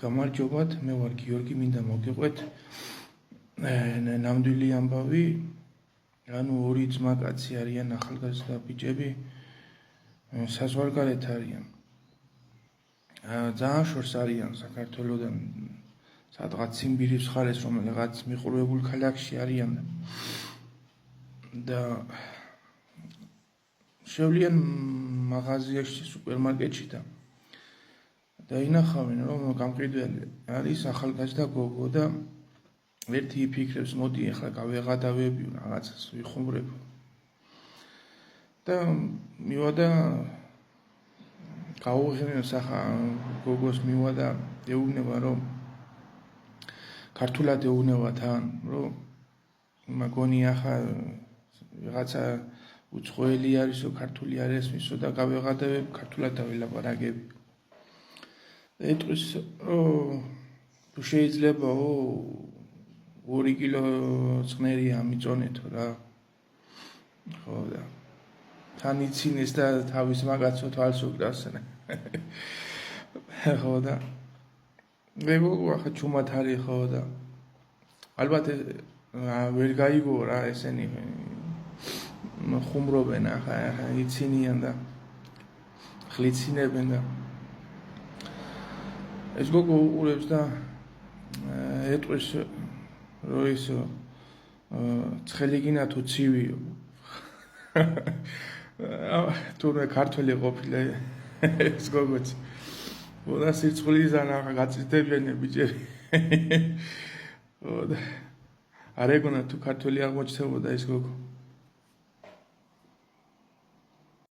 გამარჯობათ, მე ვარ გიორგი, მინდა მოგიყვეთ ნამდვილი ამბავი, ანუ ორი ძმაკაცი არიან ახალგაზრდა ბიჭები, საზღვარგარეთ არიან. ძალიან შორს არიან საქართველოდან, სადღაც ციმბირის მხარეს, რომელიღაც მიყურებულ ქალაქში არიან და შევლიან მაღაზიაში, სუპერმარკეტში და ინახავენ, რომ გამყიდველი არის ახალგაზრდა გოგო და ერთი იფიქრებს, მოდი ახლა გავეღადავებიო, რაღაცას ვიხუმრებო. და მივა და გაუღიმებს ახლა გოგოს მივა და ეუბნება, რომ ქართულად ეუბნება თან, რომ მაგონი ახლა რაღაცა უცხოელი არისო, ქართული არ ესმისო და გავეღადავებ, ქართულად დავილაპარაკები. ეტყვის, რომ თუ შეიძლება 2 კილო წყნერი ამიწონეთო რა. ხო და თან იცინეს და თავის მაგაცო თვალს უკრავს. ხო და მე ახლა ჩუმად არის ხო და ალბათ ვერ გაიგო რა ესენი ხუმრობენ ახლა იცინიან და ხლიცინებენ და ეს გოგო უყურებს და ეტყვის, რომ ის ცხელი გინა თუ ცივიო. თურმე ქართველი ყოფილა ეს გოგოც. და სირცხვილიდან ახლა გაწიდებიან ბიჭები. არ ეგონა თუ ქართველი აღმოჩნდებოდა ეს გოგო.